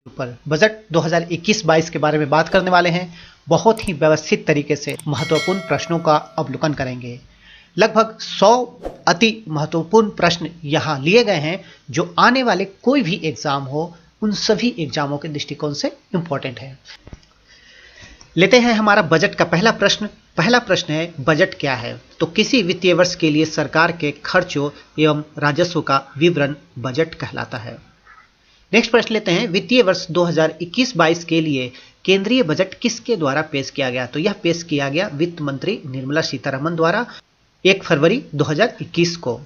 पर बजट 2021-22 के बारे में बात करने वाले हैं। बहुत ही व्यवस्थित तरीके से महत्वपूर्ण प्रश्नों का अवलोकन करेंगे। लगभग 100 अति महत्वपूर्ण प्रश्न यहाँ लिए गए हैं जो आने वाले कोई भी एग्जाम हो उन सभी एग्जामों के दृष्टिकोण से इंपॉर्टेंट है। लेते हैं हमारा बजट का पहला प्रश्न। पहला प्रश्न है, बजट क्या है? तो किसी वित्तीय वर्ष के लिए सरकार के खर्चों एवं राजस्व का विवरण बजट कहलाता है। नेक्स्ट प्रश्न लेते हैं, वित्तीय वर्ष 2021-22 के लिए केंद्रीय बजट किसके द्वारा पेश किया गया? तो यह पेश किया गया वित्त मंत्री निर्मला सीतारमण द्वारा 1 फरवरी 2021 को।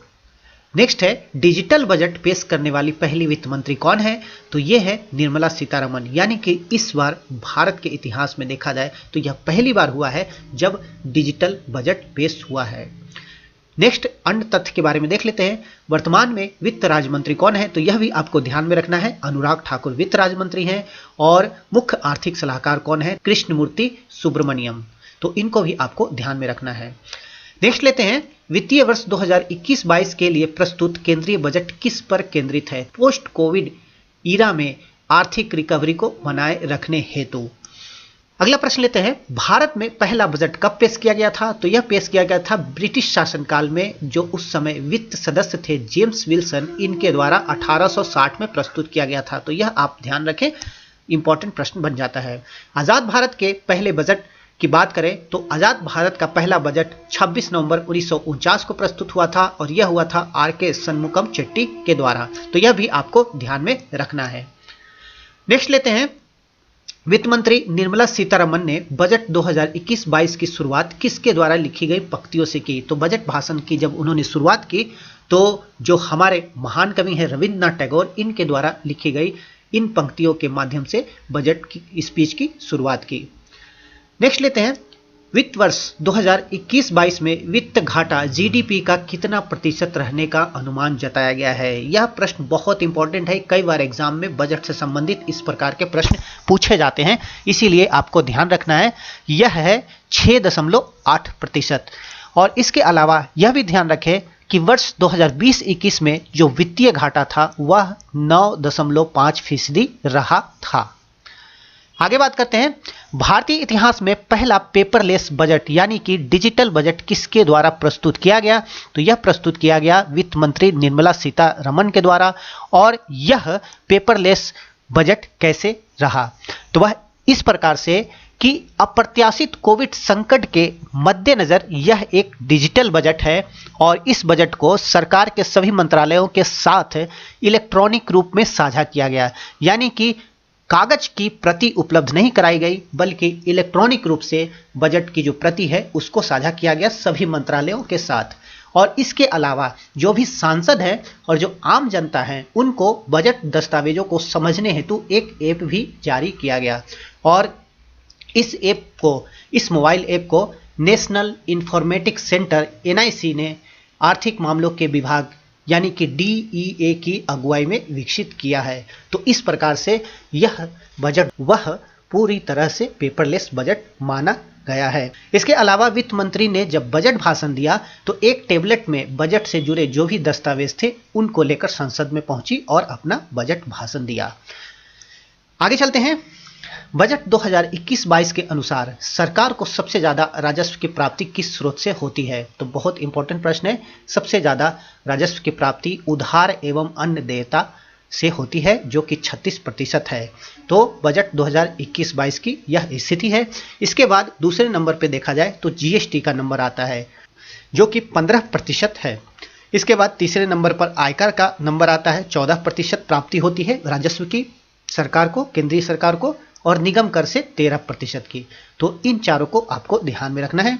नेक्स्ट है, डिजिटल बजट पेश करने वाली पहली वित्त मंत्री कौन है? तो यह है निर्मला सीतारमण। यानी कि इस बार भारत के इतिहास में देखा जाए तो यह पहली बार हुआ है जब डिजिटल बजट पेश हुआ है। नेक्स्ट अन्य तथ्य के बारे में देख लेते हैं। वर्तमान में वित्त राज्य मंत्री कौन है? तो यह भी आपको ध्यान में रखना है। अनुराग ठाकुर वित्त राज्य मंत्री हैं। और मुख्य आर्थिक सलाहकार कौन है? कृष्णमूर्ति सुब्रमण्यम। तो इनको भी आपको ध्यान में रखना है। नेक्स्ट लेते हैं, वित्तीय वर्ष 2021-22 के लिए प्रस्तुत केंद्रीय बजट किस पर केंद्रित है? पोस्ट कोविड ईरा में आर्थिक रिकवरी को बनाए रखने हेतु। अगला प्रश्न लेते हैं, भारत में पहला बजट कब पेश किया गया था? तो यह पेश किया गया था ब्रिटिश शासनकाल में, जो उस समय वित्त सदस्य थे जेम्स विल्सन, इनके द्वारा 1860 में प्रस्तुत किया गया था। तो यह आप ध्यान रखें, इंपॉर्टेंट प्रश्न बन जाता है। आजाद भारत के पहले बजट की बात करें तो आजाद भारत का पहला बजट 26 नवंबर 1949 को प्रस्तुत हुआ था और यह हुआ था आर.के. शनमुगम चेट्टी के द्वारा। तो यह भी आपको ध्यान में रखना है। नेक्स्ट लेते हैं, वित्त मंत्री निर्मला सीतारमण ने बजट 2021-22 की शुरुआत किसके द्वारा लिखी गई पंक्तियों से की? तो बजट भाषण की जब उन्होंने शुरुआत की तो जो हमारे महान कवि हैं रविंद्रनाथ टैगोर, इनके द्वारा लिखी गई इन पंक्तियों के माध्यम से बजट की स्पीच की शुरुआत की। नेक्स्ट लेते हैं, वित्त वर्ष 2021-22 में वित्त घाटा जीडीपी का कितना प्रतिशत रहने का अनुमान जताया गया है? यह प्रश्न बहुत इंपॉर्टेंट है। कई बार एग्जाम में बजट से संबंधित इस प्रकार के प्रश्न पूछे जाते हैं, इसीलिए आपको ध्यान रखना है। यह है 6.8%। और इसके अलावा यह भी ध्यान रखें कि वर्ष 2020-21 में जो वित्तीय घाटा था वह 9.5% रहा था। आगे बात करते हैं, भारतीय इतिहास में पहला पेपरलेस बजट यानी कि डिजिटल बजट किसके द्वारा प्रस्तुत किया गया? तो यह प्रस्तुत किया गया वित्त मंत्री निर्मला सीतारमण के द्वारा। और यह पेपरलेस बजट कैसे रहा? तो वह इस प्रकार से कि अप्रत्याशित कोविड संकट के मद्देनजर यह एक डिजिटल बजट है और इस बजट को सरकार के सभी मंत्रालयों के साथ इलेक्ट्रॉनिक रूप में साझा किया गया। यानी कि कागज की प्रति उपलब्ध नहीं कराई गई, बल्कि इलेक्ट्रॉनिक रूप से बजट की जो प्रति है उसको साझा किया गया सभी मंत्रालयों के साथ। और इसके अलावा जो भी सांसद हैं और जो आम जनता है उनको बजट दस्तावेजों को समझने हेतु एक ऐप भी जारी किया गया। और इस मोबाइल ऐप को नेशनल इंफॉर्मेटिक्स सेंटर NIC ने आर्थिक मामलों के विभाग यानी कि DEA की अगुवाई में विकसित किया है। तो इस प्रकार से यह बजट वह पूरी तरह से पेपरलेस बजट माना गया है। इसके अलावा वित्त मंत्री ने जब बजट भाषण दिया तो एक टेबलेट में बजट से जुड़े जो भी दस्तावेज थे उनको लेकर संसद में पहुंची और अपना बजट भाषण दिया। आगे चलते हैं, बजट 2021-22 के अनुसार सरकार को सबसे ज्यादा राजस्व की प्राप्ति किस स्रोत से होती है? तो बहुत इंपॉर्टेंट प्रश्न है। सबसे ज्यादा राजस्व की प्राप्ति उधार एवं अन्य देयता से होती है जो कि 36% है। तो बजट 2021-22 की यह स्थिति है। इसके बाद दूसरे नंबर पे देखा जाए तो GST का नंबर आता है जो कि 15% है। इसके बाद तीसरे नंबर पर आयकर का नंबर आता है, 14% प्राप्ति होती है राजस्व की सरकार को, केंद्रीय सरकार को, और निगम कर से 13% की। तो इन चारों को आपको ध्यान में रखना है।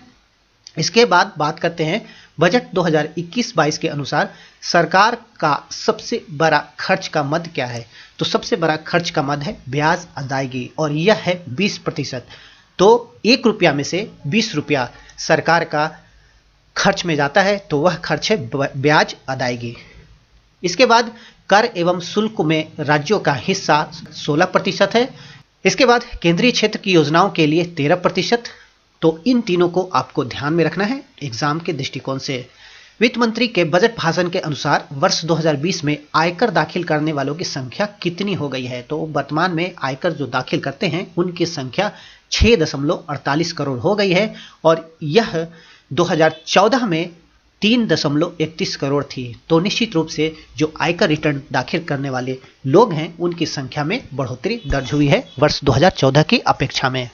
इसके बाद बात करते हैं, बजट 2021-22 के अनुसार सरकार का सबसे बड़ा खर्च का मद क्या है? तो सबसे बड़ा खर्च का मद है ब्याज अदायगी और यह है 20%। तो 1 रुपया में से 20 रुपया सरकार का खर्च में जाता है, तो वह खर्च है ब्याज अदायगी। इसके बाद कर एवं शुल्क में राज्यों का हिस्सा 16% है। इसके बाद केंद्रीय क्षेत्र की योजनाओं के लिए 13%। तो इन तीनों को आपको ध्यान में रखना है एग्जाम के दृष्टिकोण से। वित्त मंत्री के बजट भाषण के अनुसार वर्ष 2020 में आयकर दाखिल करने वालों की संख्या कितनी हो गई है? तो वर्तमान में आयकर जो दाखिल करते हैं उनकी संख्या 6.48 करोड़ हो गई है और यह 2014 में 3.31 करोड़ थी। तो निश्चित रूप से जो आयकर रिटर्न दाखिल करने वाले लोग हैं उनकी संख्या में बढ़ोतरी दर्ज हुई है वर्ष 2014 की अपेक्षा में।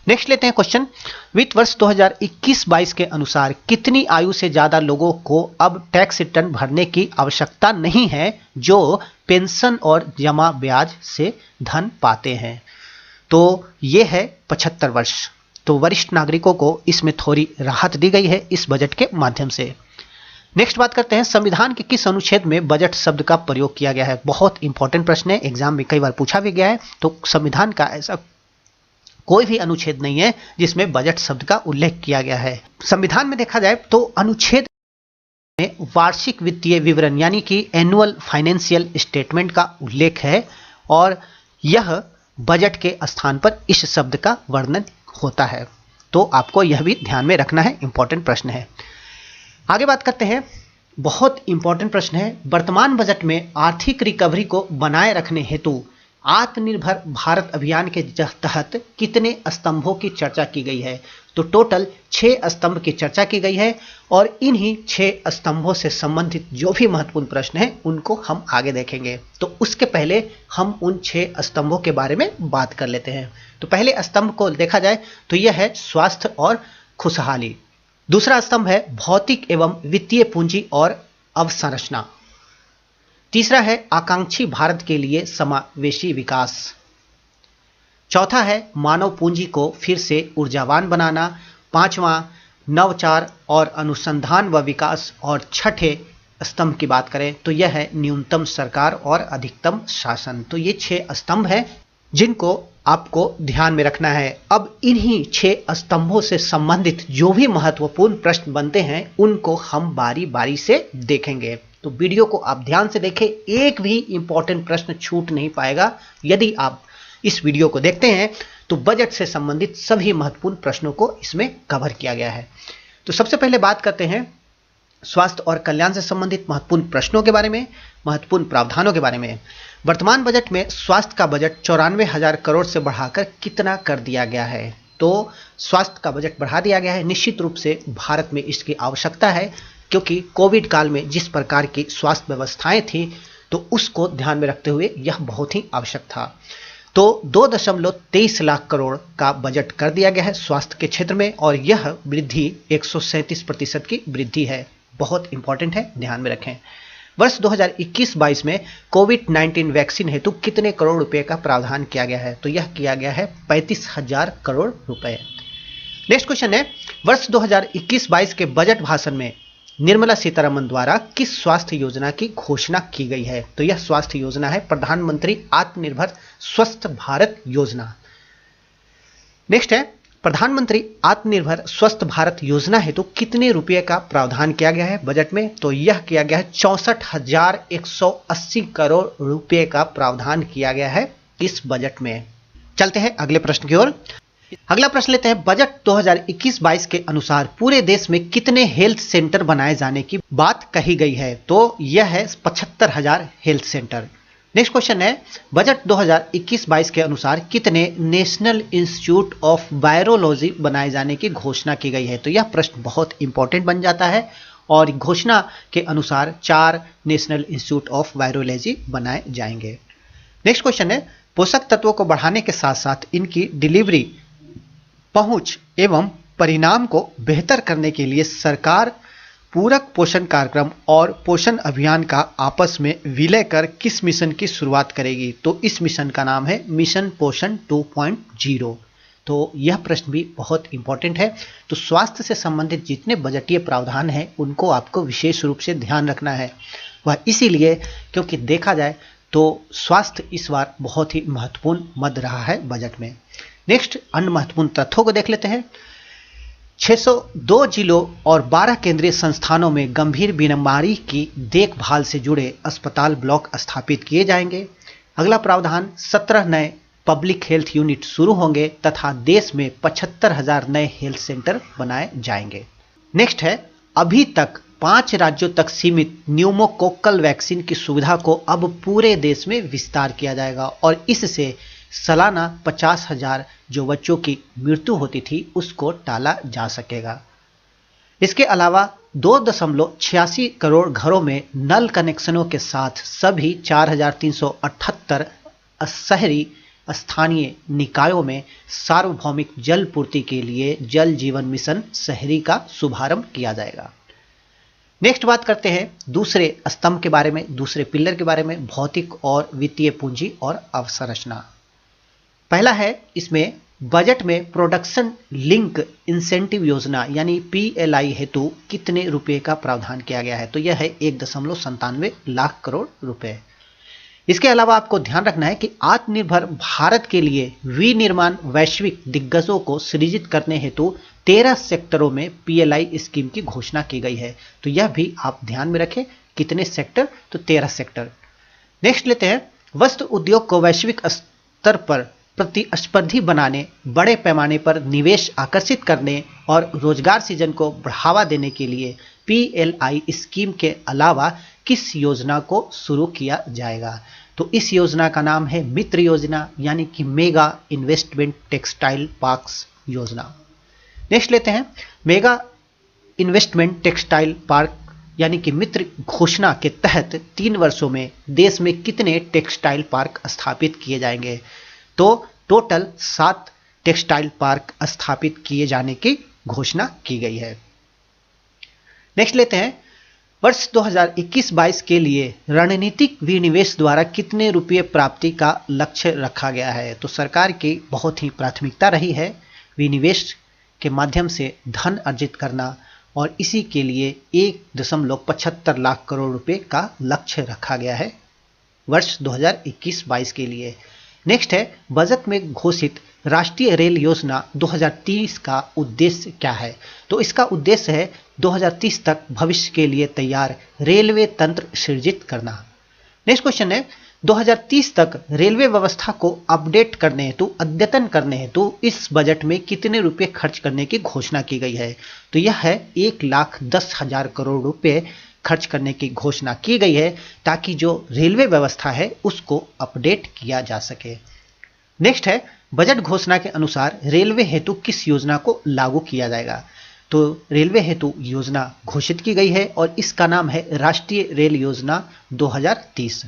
नेक्स्ट लेते हैं क्वेश्चन। वित्त वर्ष 2021-22 के अनुसार कितनी आयु से ज्यादा लोगों को अब टैक्स रिटर्न भरने की आवश्यकता नहीं है जो पेंशन और जमा ब्याज से धन पाते हैं? तो यह है 75 वर्ष। तो वरिष्ठ नागरिकों को इसमें थोड़ी राहत दी गई है इस बजट के माध्यम से। नेक्स्ट बात करते हैं, संविधान के किस अनुच्छेद में बजट शब्द का प्रयोग किया गया है? बहुत इंपॉर्टेंट प्रश्न है, एग्जाम में कई बार पूछा भी गया है। तो संविधान का ऐसा कोई भी अनुच्छेद नहीं है जिसमें बजट शब्द का उल्लेख किया गया है। संविधान में देखा जाए तो अनुच्छेद में वार्षिक वित्तीय विवरण यानी कि एनुअल फाइनेंशियल स्टेटमेंट का उल्लेख है और यह बजट के स्थान पर इस शब्द का वर्णन होता है। तो आपको यह भी ध्यान में रखना है, इंपॉर्टेंट प्रश्न है। आगे बात करते हैं, बहुत इंपॉर्टेंट प्रश्न है, वर्तमान बजट में आर्थिक रिकवरी को बनाए रखने हेतु आत्मनिर्भर भारत अभियान के तहत कितने स्तंभों की चर्चा की गई है? तो टोटल 6 स्तंभ की चर्चा की गई है और इन्हीं 6 स्तंभों से संबंधित जो भी महत्वपूर्ण प्रश्न हैं उनको हम आगे देखेंगे। तो उसके पहले हम उन 6 स्तंभों के बारे में बात कर लेते हैं। तो पहले स्तंभ को देखा जाए तो यह है स्वास्थ्य और खुशहाली। दूसरा स्तंभ है भौतिक एवं वित्तीय पूंजी और अवसंरचना। तीसरा है आकांक्षी भारत के लिए समावेशी विकास। चौथा है मानव पूंजी को फिर से ऊर्जावान बनाना। पांचवा नवाचार और अनुसंधान व विकास। और छठे स्तंभ की बात करें तो यह है न्यूनतम सरकार और अधिकतम शासन। तो ये 6 स्तंभ हैं जिनको आपको ध्यान में रखना है। अब इन्हीं 6 स्तंभों से संबंधित जो भी महत्वपूर्ण प्रश्न बनते हैं उनको हम बारी बारी से देखेंगे। तो वीडियो को आप ध्यान से देखें, एक भी इंपॉर्टेंट प्रश्न छूट नहीं पाएगा। यदि आप इस वीडियो को देखते हैं तो बजट से संबंधित सभी महत्वपूर्ण प्रश्नों को इसमें कवर किया गया है। तो सबसे पहले बात करते हैं स्वास्थ्य और कल्याण से संबंधित महत्वपूर्ण प्रश्नों के बारे में, महत्वपूर्ण प्रावधानों के बारे में। वर्तमान बजट में स्वास्थ्य का बजट 94,000 करोड़ से बढ़ाकर कितना कर दिया गया है? तो स्वास्थ्य का बजट बढ़ा दिया गया है। निश्चित रूप से भारत में इसकी आवश्यकता है क्योंकि कोविड काल में जिस प्रकार की स्वास्थ्य व्यवस्थाएं थी तो उसको ध्यान में रखते हुए यह बहुत ही आवश्यक था। तो 2.23 लाख करोड़ का बजट कर दिया गया है स्वास्थ्य के क्षेत्र में और यह वृद्धि 137% की वृद्धि है। बहुत इंपॉर्टेंट है, ध्यान में रखें। वर्ष 2021-22 में कोविड-19 वैक्सीन हेतु कितने करोड़ रुपए का प्रावधान किया गया है? तो यह किया गया है 35,000 करोड़ रुपए। नेक्स्ट क्वेश्चन है, वर्ष 2021-22 के बजट भाषण में निर्मला सीतारमण द्वारा किस स्वास्थ्य योजना की घोषणा की गई है? तो यह स्वास्थ्य योजना है प्रधानमंत्री आत्मनिर्भर स्वस्थ भारत योजना। नेक्स्ट है, प्रधानमंत्री आत्मनिर्भर स्वस्थ भारत योजना हेतु कितने रुपए का प्रावधान किया गया है बजट में? तो यह किया गया है 64,180 करोड़ रुपए का प्रावधान किया गया है इस बजट में। चलते हैं अगले प्रश्न की ओर। अगला प्रश्न लेते हैं, बजट 2021-22 के अनुसार पूरे देश में कितने हेल्थ सेंटर बनाए जाने की बात कही गई है? तो यह है 75,000 हेल्थ सेंटर। नेक्स्ट क्वेश्चन है, बजट 2021-22 के अनुसार कितने नेशनल इंस्टीट्यूट ऑफ वायरोलॉजी बनाए जाने की घोषणा की गई है? तो यह प्रश्न बहुत इंपॉर्टेंट बन जाता है और घोषणा के अनुसार 4 नेशनल इंस्टीट्यूट ऑफ वायरोलॉजी बनाए जाएंगे। नेक्स्ट क्वेश्चन है, पोषक तत्वों को बढ़ाने के साथ साथ इनकी डिलीवरी, पहुंच एवं परिणाम को बेहतर करने के लिए सरकार पूरक पोषण कार्यक्रम और पोषण अभियान का आपस में विलय कर किस मिशन की शुरुआत करेगी? तो इस मिशन का नाम है मिशन पोषण 2.0। तो यह प्रश्न भी बहुत इंपॉर्टेंट है। तो स्वास्थ्य से संबंधित जितने बजटीय प्रावधान हैं उनको आपको विशेष रूप से ध्यान रखना है। वह इसीलिए क्योंकि देखा जाए तो स्वास्थ्य इस बार बहुत ही महत्वपूर्ण मद रहा है बजट में। नेक्स्ट अन्य महत्वपूर्ण तथ्यों को देख लेते हैं। 602 जिलों और 12 केंद्रीय संस्थानों में गंभीर बीमारी की देखभाल से जुड़े अस्पताल ब्लॉक स्थापित किए जाएंगे। अगला प्रावधान, 17 नए पब्लिक हेल्थ यूनिट शुरू होंगे तथा देश में 75,000 नए हेल्थ सेंटर बनाए जाएंगे। नेक्स्ट है, अभी तक 5 राज्यों तक सीमित न्यूमोकोकल वैक्सीन की सुविधा को अब पूरे देश में विस्तार किया जाएगा और इससे सालाना 50,000 जो बच्चों की मृत्यु होती थी उसको टाला जा सकेगा। इसके अलावा 2.86 करोड़ घरों में नल कनेक्शनों के साथ सभी 4,378 शहरी स्थानीय निकायों में सार्वभौमिक जल पूर्ति के लिए जल जीवन मिशन शहरी का शुभारंभ किया जाएगा। नेक्स्ट बात करते हैं दूसरे स्तंभ के बारे में, दूसरे पिलर के बारे में, भौतिक और वित्तीय पूंजी और अवसंरचना। पहला है इसमें बजट में प्रोडक्शन लिंक इंसेंटिव योजना यानी PLI हेतु कितने रुपए का प्रावधान किया गया है, तो यह है 1.97 लाख करोड़ रुपए। इसके अलावा आपको ध्यान रखना है कि आत्मनिर्भर भारत के लिए विनिर्माण वैश्विक दिग्गजों को सृजित करने हेतु 13 सेक्टरों में PLI स्कीम की घोषणा की गई है, तो यह भी आप ध्यान में रखें। कितने सेक्टर, तो 13 सेक्टर। नेक्स्ट लेते हैं वस्त्र उद्योग को वैश्विक स्तर पर प्रतिस्पर्धी बनाने, बड़े पैमाने पर निवेश आकर्षित करने और रोजगार सृजन को बढ़ावा देने के लिए PLI स्कीम के अलावा किस योजना को शुरू किया जाएगा, तो इस योजना का नाम है मित्र योजना यानी कि मेगा इन्वेस्टमेंट टेक्सटाइल पार्क्स योजना। नेक्स्ट लेते हैं मेगा इन्वेस्टमेंट टेक्सटाइल पार्क यानी कि मित्र घोषणा के तहत 3 वर्षों में देश में कितने टेक्सटाइल पार्क स्थापित किए जाएंगे, तो टोटल 7 टेक्सटाइल पार्क स्थापित किए जाने की घोषणा की गई है। नेक्स्ट लेते हैं वर्ष 2021-22 के लिए रणनीतिक विनिवेश द्वारा कितने रुपये प्राप्ति का लक्ष्य रखा गया है, तो सरकार की बहुत ही प्राथमिकता रही है विनिवेश के माध्यम से धन अर्जित करना और इसी के लिए 1.75 लाख करोड़ रुपए का लक्ष्य रखा गया है वर्ष 2021-22 के लिए। नेक्स्ट है बजट में घोषित राष्ट्रीय रेल योजना 2030 का उद्देश्य क्या है, तो इसका उद्देश्य है 2030 तक भविष्य के लिए तैयार रेलवे तंत्र सृजित करना। नेक्स्ट क्वेश्चन है 2030 तक रेलवे व्यवस्था को अपडेट करने हेतु, अद्यतन करने हेतु इस बजट में कितने रुपए खर्च करने की घोषणा की गई है, तो यह है 1,10,000 करोड़ रुपए खर्च करने की घोषणा की गई है ताकि जो रेलवे व्यवस्था है उसको अपडेट किया जा सके। नेक्स्ट है बजट घोषणा के अनुसार रेलवे हेतु किस योजना को लागू किया जाएगा, तो रेलवे हेतु योजना घोषित की गई है और इसका नाम है राष्ट्रीय रेल योजना 2030।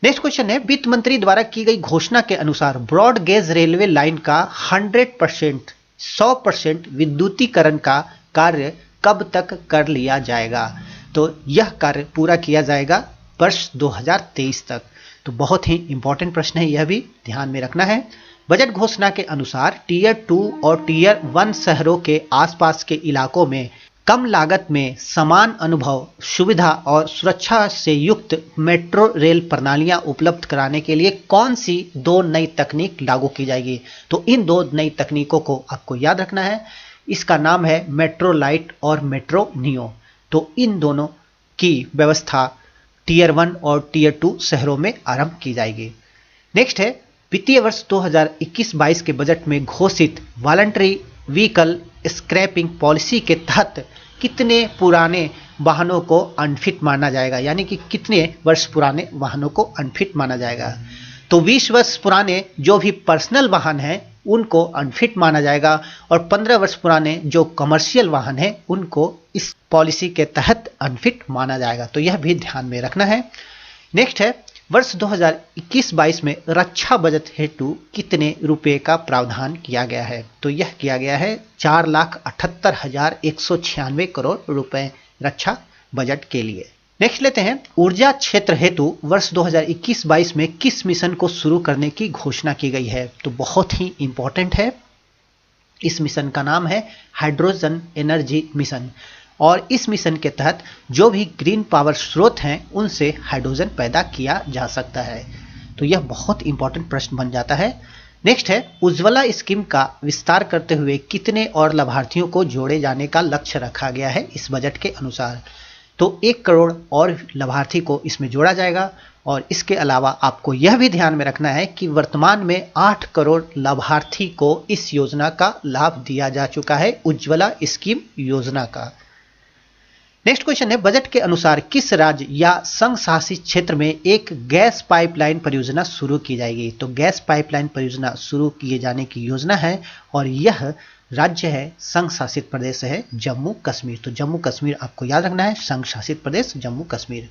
नेक्स्ट क्वेश्चन है वित्त मंत्री द्वारा की गई घोषणा के अनुसार ब्रॉड गेज रेलवे लाइन का 100% विद्युतीकरण का कार्य कब तक कर लिया जाएगा, तो यह कार्य पूरा किया जाएगा वर्ष 2023 तक। तो बहुत ही इंपॉर्टेंट प्रश्न है, यह भी ध्यान में रखना है। बजट घोषणा के अनुसार टियर 2 और टियर 1 शहरों के आसपास के इलाकों में कम लागत में समान अनुभव, सुविधा और सुरक्षा से युक्त मेट्रो रेल प्रणालियां उपलब्ध कराने के लिए कौन सी 2 नई तकनीक लागू की जाएगी, तो इन 2 नई तकनीकों को आपको याद रखना है। इसका नाम है मेट्रो लाइट और मेट्रो नियो। तो इन दोनों की व्यवस्था टियर 1 और टियर 2 शहरों में आरंभ की जाएगी। नेक्स्ट है वित्तीय वर्ष 2021-22 के बजट में घोषित वॉलंटरी व्हीकल स्क्रैपिंग पॉलिसी के तहत कितने पुराने वाहनों को अनफिट माना जाएगा, यानी कि कितने वर्ष पुराने वाहनों को अनफिट माना जाएगा, तो 20 वर्ष पुराने जो भी पर्सनल वाहन हैं उनको अनफिट माना जाएगा और 15 वर्ष पुराने जो कमर्शियल वाहन हैं उनको इस पॉलिसी के तहत अनफिट माना जाएगा, तो यह भी ध्यान में रखना है। नेक्स्ट है वर्ष 2021-22 में रक्षा बजट हेतु कितने रुपए का प्रावधान किया गया है, तो यह किया गया है 4,78,196 करोड़ रुपए रक्षा बजट के लिए। नेक्स्ट लेते हैं ऊर्जा क्षेत्र हेतु वर्ष 2021-22 में किस मिशन को शुरू करने की घोषणा की गई है, तो बहुत ही इंपॉर्टेंट है। इस मिशन का नाम है हाइड्रोजन एनर्जी मिशन और इस मिशन के तहत जो भी ग्रीन पावर स्रोत हैं उनसे हाइड्रोजन पैदा किया जा सकता है, तो यह बहुत इंपॉर्टेंट प्रश्न बन जाता है। नेक्स्ट है उज्ज्वला स्कीम का विस्तार करते हुए कितने और लाभार्थियों को जोड़े जाने का लक्ष्य रखा गया है इस बजट के अनुसार, तो 1 करोड़ और लाभार्थी को इसमें जोड़ा जाएगा और इसके अलावा आपको यह भी ध्यान में रखना है कि वर्तमान में 8 करोड़ लाभार्थी को इस योजना का लाभ दिया जा चुका है, उज्ज्वला स्कीम योजना का। नेक्स्ट क्वेश्चन है, बजट के अनुसार किस राज्य या संघ शासित क्षेत्र में एक गैस पाइपलाइन परियोजना शुरू की जाएगी? तो गैस पाइपलाइन परियोजना शुरू किए जाने की योजना है और यह राज्य है, संघ शासित प्रदेश है जम्मू कश्मीर। तो जम्मू कश्मीर आपको याद रखना है, संघ शासित प्रदेश जम्मू कश्मीर।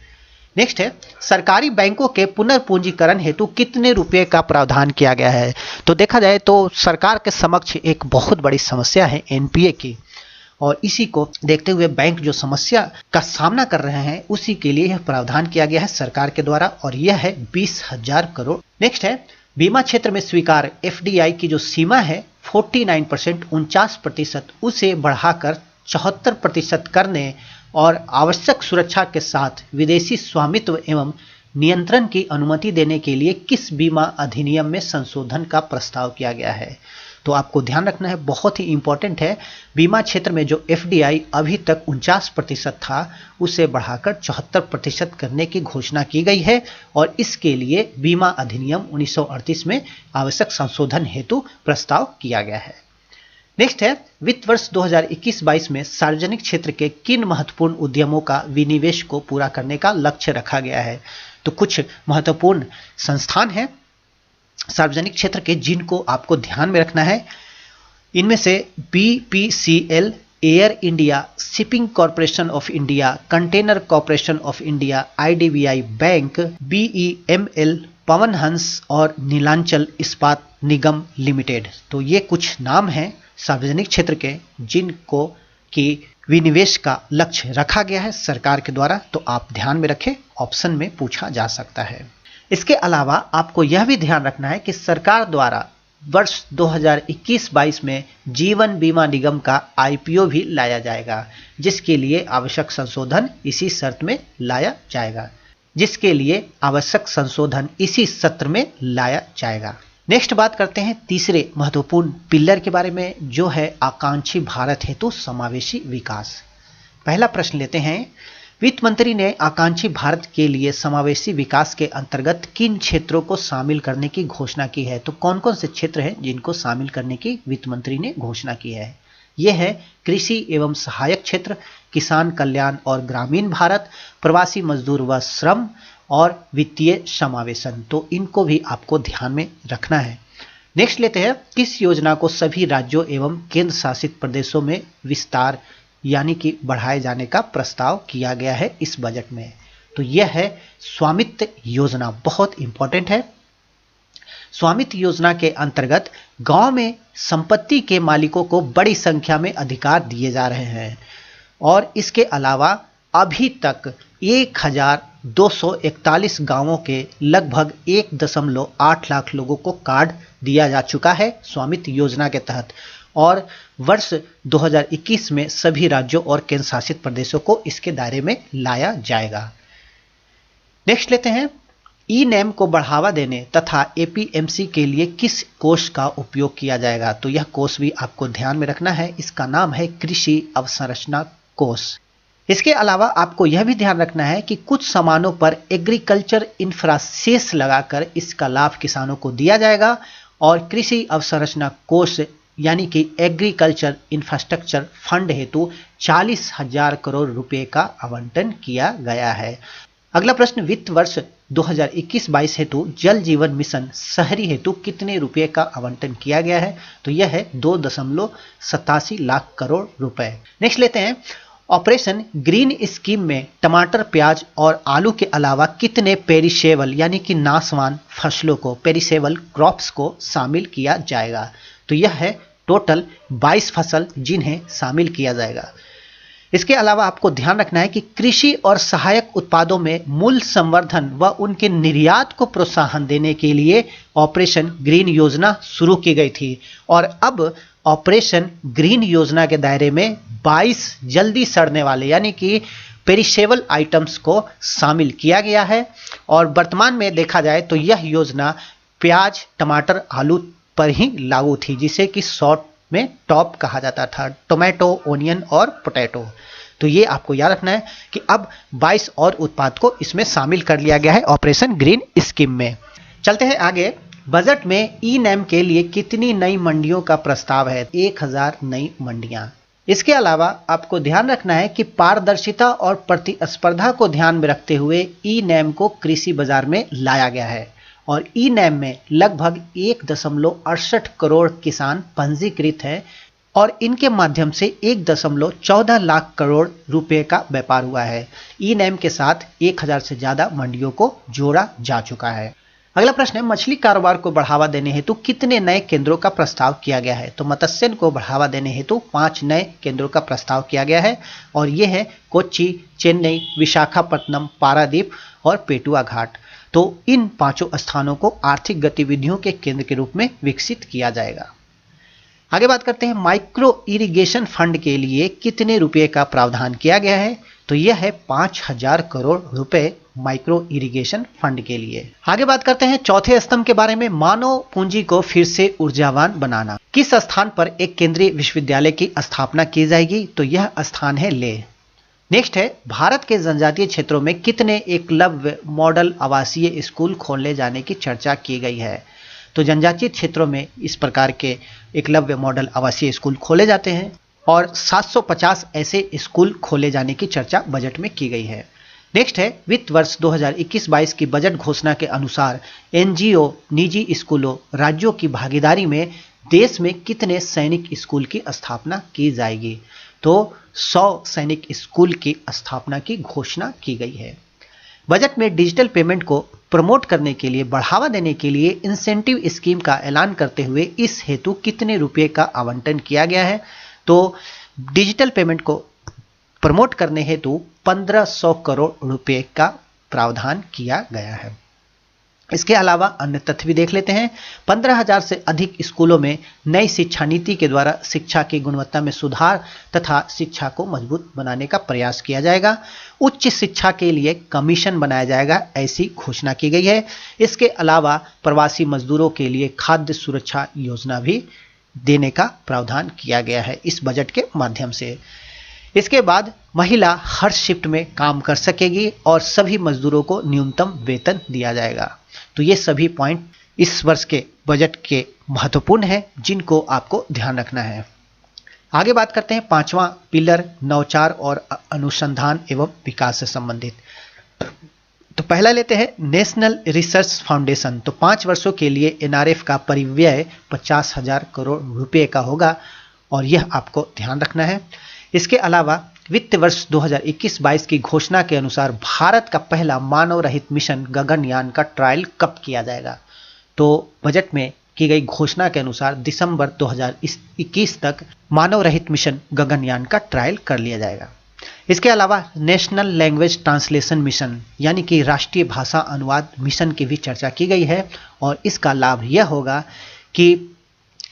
नेक्स्ट है, सरकारी बैंकों के पुनर्पूंजीकरण हेतु कितने रुपए का प्रावधान किया गया है? तो देखा जाए तो सरकार के समक्ष एक बहुत बड़ी समस्या है एनपीए की, और इसी को देखते हुए बैंक जो समस्या का सामना कर रहे हैं उसी के लिए यह प्रावधान किया गया है सरकार के द्वारा, और यह है 20,000 करोड़। नेक्स्ट है, बीमा क्षेत्र में स्वीकार एफडीआई की जो सीमा है 49% 49%, उसे बढ़ाकर 74% करने और आवश्यक सुरक्षा के साथ विदेशी स्वामित्व एवं नियंत्रण की अनुमति देने के लिए किस बीमा अधिनियम में संशोधन का प्रस्ताव किया गया है? तो आपको ध्यान रखना है, बहुत ही इंपॉर्टेंट है, बीमा क्षेत्र में जो एफडीआई अभी तक 49% था उसे बढ़ाकर 74% करने की घोषणा की गई है, और इसके लिए बीमा अधिनियम 1938 में आवश्यक संशोधन हेतु प्रस्ताव किया गया है। नेक्स्ट है, वित्त वर्ष 2021-22 में सार्वजनिक क्षेत्र के किन महत्वपूर्ण उद्यमों का विनिवेश को पूरा करने का लक्ष्य रखा गया है? तो कुछ महत्वपूर्ण संस्थान हैं सार्वजनिक क्षेत्र के जिनको आपको ध्यान में रखना है। इनमें से BPCL, Air India, shipping corporation of India, container corporation of India, IDBI bank, BEML, Pawan Hans और नीलांचल इस्पात निगम लिमिटेड। तो ये कुछ नाम हैं सार्वजनिक क्षेत्र के जिनको की विनिवेश का लक्ष्य रखा गया है सरकार के द्वारा, तो आप ध्यान में रखें, ऑप्शन में पूछा जा सकता है। इसके अलावा आपको यह भी ध्यान रखना है कि सरकार द्वारा वर्ष 2021-22 में जीवन बीमा निगम का आईपीओ भी लाया जाएगा, जिसके लिए आवश्यक संशोधन इसी शर्त में लाया जाएगा, जिसके लिए आवश्यक संशोधन इसी सत्र में लाया जाएगा। नेक्स्ट बात करते हैं तीसरे महत्वपूर्ण पिलर के बारे में, जो है आकांक्षी भारत हेतु समावेशी विकास। पहला प्रश्न लेते हैं, वित्त मंत्री ने आकांक्षी भारत के लिए समावेशी विकास के अंतर्गत किन क्षेत्रों को शामिल करने की घोषणा की है? तो कौन कौन से क्षेत्र हैं जिनको शामिल करने की वित्त मंत्री ने घोषणा की है? यह है कृषि एवं सहायक क्षेत्र, किसान कल्याण और ग्रामीण भारत, प्रवासी मजदूर व श्रम और वित्तीय समावेशन। तो इनको भी आपको ध्यान में रखना है। नेक्स्ट लेते हैं, किस योजना को सभी राज्यों एवं केंद्र शासित प्रदेशों में विस्तार यानी कि बढ़ाए जाने का प्रस्ताव किया गया है इस बजट में? तो यह है स्वामित्व योजना, बहुत इंपॉर्टेंट है। स्वामित्व योजना के अंतर्गत गांव में संपत्ति के मालिकों को बड़ी संख्या में अधिकार दिए जा रहे हैं, और इसके अलावा अभी तक 1241 गांवों के लगभग 1.8 लाख लोगों को कार्ड दिया जा चुका है स्वामित्व योजना के तहत, और वर्ष 2021 में सभी राज्यों और केंद्र शासित प्रदेशों को इसके दायरे में लाया जाएगा। नेक्स्ट लेते हैं, ई नैम को बढ़ावा देने तथा एपीएमसी के लिए किस कोष का उपयोग किया जाएगा? तो यह कोष भी आपको ध्यान में रखना है, इसका नाम है कृषि अवसंरचना कोष। इसके अलावा आपको यह भी ध्यान रखना है कि कुछ सामानों पर एग्रीकल्चर इंफ्रासेस लगाकर इसका लाभ किसानों को दिया जाएगा, और कृषि अवसंरचना कोष यानी कि एग्रीकल्चर इंफ्रास्ट्रक्चर फंड हेतु 40,000 करोड़ रुपए का आवंटन किया गया है। अगला प्रश्न, वित्त वर्ष 2021-22 हेतु जल जीवन मिशन शहरी हेतु कितने रुपए का आवंटन किया गया है? तो यह है 2.87 लाख करोड़ रुपए। नेक्स्ट लेते हैं, ऑपरेशन ग्रीन स्कीम में टमाटर, प्याज और आलू के अलावा कितने पेरिशेबल यानी कि नाशवान फसलों को, पेरिशेबल क्रॉप्स को शामिल किया जाएगा? तो यह है टोटल 22 फसल जिन्हें शामिल किया जाएगा। इसके अलावा आपको ध्यान रखना है कि कृषि और सहायक उत्पादों में मूल्य संवर्धन व उनके निर्यात को प्रोत्साहन देने के लिए ऑपरेशन ग्रीन योजना शुरू की गई थी, और अब ऑपरेशन ग्रीन योजना के दायरे में 22 जल्दी सड़ने वाले यानी कि पेरिशेबल आइटम्स को शामिल किया गया है। और वर्तमान में देखा जाए तो यह योजना प्याज, टमाटर, आलू पर ही लागू थी, जिसे कि शॉर्ट में टॉप कहा जाता था, टोमेटो, ओनियन और पोटैटो। तो ये आपको याद रखना है कि अब 22 और उत्पाद को इसमें शामिल कर लिया गया है ऑपरेशन ग्रीन स्कीम में। चलते हैं आगे, बजट में ई नैम के लिए कितनी नई मंडियों का प्रस्ताव है? 1000 नई मंडियां। इसके अलावा आपको ध्यान रखना है कि पारदर्शिता और प्रतिस्पर्धा को ध्यान में रखते हुए ई नैम को कृषि बाजार में लाया गया है और ई नैम में लगभग 1.68 करोड़ किसान पंजीकृत हैं और इनके माध्यम से 1.14 लाख करोड़ रुपए का व्यापार हुआ है। ई नैम के साथ 1000 से ज्यादा मंडियों को जोड़ा जा चुका है। अगला प्रश्न है, मछली कारोबार को बढ़ावा देने हेतु कितने नए केंद्रों का प्रस्ताव किया गया है? तो मत्स्यन को बढ़ावा देने हेतु 5 नए केंद्रों का प्रस्ताव किया गया है और ये है कोच्चि, चेन्नई, विशाखापट्टनम, पारादीप और पेटुआ घाट। तो इन 5 स्थानों को आर्थिक गतिविधियों के केंद्र के रूप में विकसित किया जाएगा। आगे बात करते हैं, माइक्रो इरिगेशन फंड के लिए कितने रुपए का प्रावधान किया गया है? तो यह है 5000 करोड़ रुपए माइक्रो इरिगेशन फंड के लिए। आगे बात करते हैं चौथे स्तंभ के बारे में, मानव पूंजी को फिर से ऊर्जावान बनाना। किस स्थान पर एक केंद्रीय विश्वविद्यालय की स्थापना की जाएगी? तो यह स्थान है लेह। नेक्स्ट है, भारत के जनजातीय क्षेत्रों में कितने एकलव्य मॉडल आवासीय स्कूल खोलने जाने की चर्चा की गई है? तो जनजातीय क्षेत्रों में इस प्रकार के एकलव्य मॉडल आवासीय स्कूल खोले जाते हैं और 750 ऐसे स्कूल खोले जाने की चर्चा बजट में की गई है। नेक्स्ट है, वित्त वर्ष 2021-22 की बजट घोषणा के अनुसार एनजीओ, निजी स्कूलों, राज्यों की भागीदारी में देश में कितने सैनिक स्कूल की स्थापना की जाएगी? तो 100 सैनिक स्कूल की स्थापना की घोषणा की गई है। बजट में डिजिटल पेमेंट को प्रमोट करने के लिए, बढ़ावा देने के लिए इंसेंटिव स्कीम का ऐलान करते हुए इस हेतु कितने रुपए का आवंटन किया गया है? तो डिजिटल पेमेंट को प्रमोट करने हेतु 1500 करोड़ रुपए का प्रावधान किया गया है। इसके अलावा अन्य तथ्य भी देख लेते हैं। 15,000 से अधिक स्कूलों में नई शिक्षा नीति के द्वारा शिक्षा की गुणवत्ता में सुधार तथा शिक्षा को मजबूत बनाने का प्रयास किया जाएगा। उच्च शिक्षा के लिए कमीशन बनाया जाएगा, ऐसी घोषणा की गई है। इसके अलावा प्रवासी मजदूरों के लिए खाद्य सुरक्षा योजना भी देने का प्रावधान किया गया है इस बजट के माध्यम से। इसके बाद महिला हर शिफ्ट में काम कर सकेगी और सभी मजदूरों को न्यूनतम वेतन दिया जाएगा। तो ये सभी पॉइंट इस वर्ष के बजट के महत्वपूर्ण हैं जिनको आपको ध्यान रखना है। आगे बात करते हैं 5वां पिलर, नवाचार और अनुसंधान एवं विकास से संबंधित। तो पहला लेते हैं नेशनल रिसर्च फाउंडेशन। तो 5 वर्षों के लिए एनआरएफ का परिव्यय 50,000 करोड़ रुपए का होगा और यह आपको ध्यान रखना है। इसके अलावा वित्त वर्ष 2021-22 की घोषणा के अनुसार भारत का पहला मानव रहित मिशन गगनयान का ट्रायल कब किया जाएगा? तो बजट में की गई घोषणा के अनुसार दिसंबर 2021 तक मानव रहित मिशन गगनयान का ट्रायल कर लिया जाएगा। इसके अलावा नेशनल लैंग्वेज ट्रांसलेशन मिशन यानी कि राष्ट्रीय भाषा अनुवाद मिशन की भी चर्चा की गई है और इसका लाभ यह होगा कि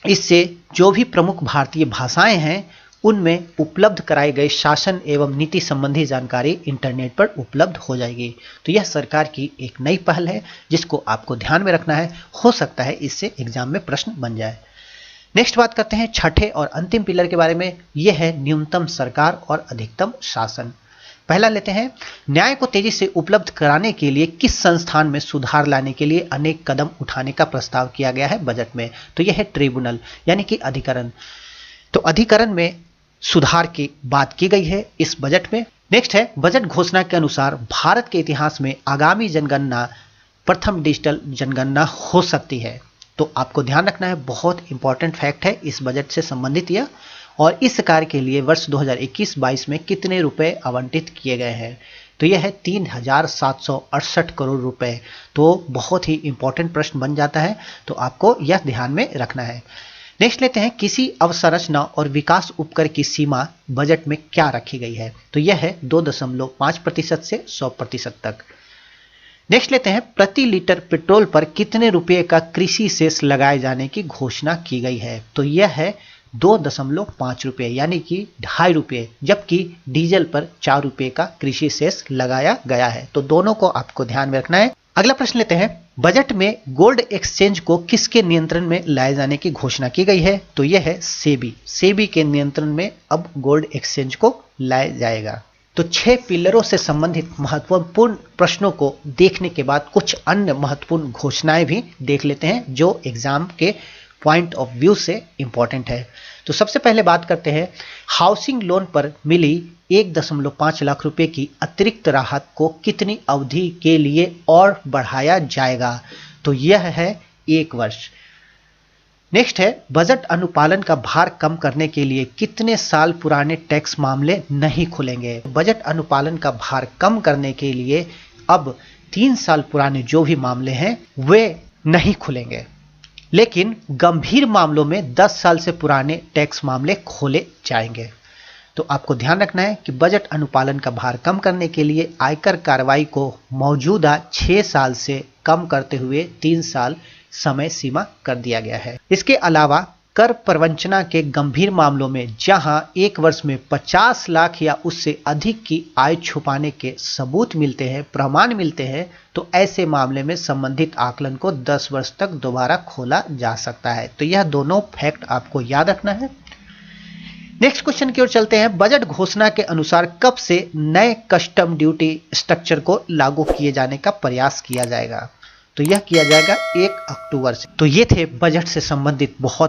इससे जो भी प्रमुख भारतीय भाषाएं हैं उनमें उपलब्ध कराई गई शासन एवं नीति संबंधी जानकारी इंटरनेट पर उपलब्ध हो जाएगी। तो यह सरकार की एक नई पहल है जिसको आपको ध्यान में रखना है। हो सकता है इससे एग्जाम में प्रश्न बन जाए। नेक्स्ट बात करते हैं छठे और अंतिम पिलर के बारे में। यह है न्यूनतम सरकार और अधिकतम शासन। पहला लेते हैं, न्याय को तेजी से उपलब्ध कराने के लिए किस संस्थान में सुधार लाने के लिए अनेक कदम उठाने का प्रस्ताव किया गया है बजट में? तो यह है ट्रिब्यूनल यानी कि अधिकरण। तो अधिकरण में सुधार की बात की गई है इस बजट में। नेक्स्ट है, बजट घोषणा के अनुसार भारत के इतिहास में आगामी जनगणना प्रथम डिजिटल जनगणना हो सकती है। तो आपको ध्यान रखना है, बहुत इंपॉर्टेंट फैक्ट है इस बजट से संबंधित यह। और इस कार्य के लिए वर्ष 2021-22 में कितने रुपए आवंटित किए गए हैं? तो यह है 3,768 करोड़ रुपए। तो बहुत ही इंपॉर्टेंट प्रश्न बन जाता है, तो आपको यह ध्यान में रखना है। नेक्स्ट लेते हैं, किसी अवसंरचना और विकास उपकर की सीमा बजट में क्या रखी गई है? तो यह है 2.5% से 100% तक। नेक्स्ट लेते हैं, प्रति लीटर पेट्रोल पर कितने रुपए का कृषि सेस लगाए जाने की घोषणा की गई है? तो यह है 2.5 रुपये यानी कि 2.5 रुपये, जबकि डीजल पर 4 रुपये का कृषि सेस लगाया गया है। तो दोनों को आपको ध्यान में रखना है। अगला प्रश्न लेते हैं, बजट में गोल्ड एक्सचेंज को किसके नियंत्रण में लाए जाने की घोषणा की गई है? तो यह है सेबी। सेबी के नियंत्रण में अब गोल्ड एक्सचेंज को लाया जाएगा। तो 6 पिलरों से संबंधित महत्वपूर्ण प्रश्नों को देखने के बाद कुछ अन्य महत्वपूर्ण घोषणाएं भी देख लेते हैं जो एग्जाम के पॉइंट ऑफ व्यू से इंपॉर्टेंट है। तो सबसे पहले बात करते हैं हाउसिंग लोन पर मिली 1.5 लाख रुपए की अतिरिक्त राहत को कितनी अवधि के लिए और बढ़ाया जाएगा। तो यह है 1 वर्ष। नेक्स्ट है बजट अनुपालन का भार कम करने के लिए कितने साल पुराने टैक्स मामले नहीं खुलेंगे। बजट अनुपालन का भार कम करने के लिए अब 3 साल पुराने जो भी मामले हैं वे नहीं खुलेंगे, लेकिन गंभीर मामलों में 10 साल से पुराने टैक्स मामले खोले जाएंगे। तो आपको ध्यान रखना है कि बजट अनुपालन का भार कम करने के लिए आयकर कार्रवाई को मौजूदा 6 साल से कम करते हुए 3 साल समय सीमा कर दिया गया है। इसके अलावा कर प्रवंचना के गंभीर मामलों में जहां 1 वर्ष में 50 लाख या उससे अधिक की आय छुपाने के सबूत मिलते हैं, प्रमाण मिलते हैं, तो ऐसे मामले में संबंधित आकलन को 10 वर्ष तक दोबारा खोला जा सकता है। तो यह दोनों फैक्ट आपको याद रखना है। नेक्स्ट क्वेश्चन की ओर चलते हैं। बजट घोषणा के अनुसार कब से नए कस्टम ड्यूटी स्ट्रक्चर को लागू किए जाने का प्रयास किया जाएगा। तो यह किया जाएगा 1 अक्टूबर से। तो ये थे बजट से संबंधित बहुत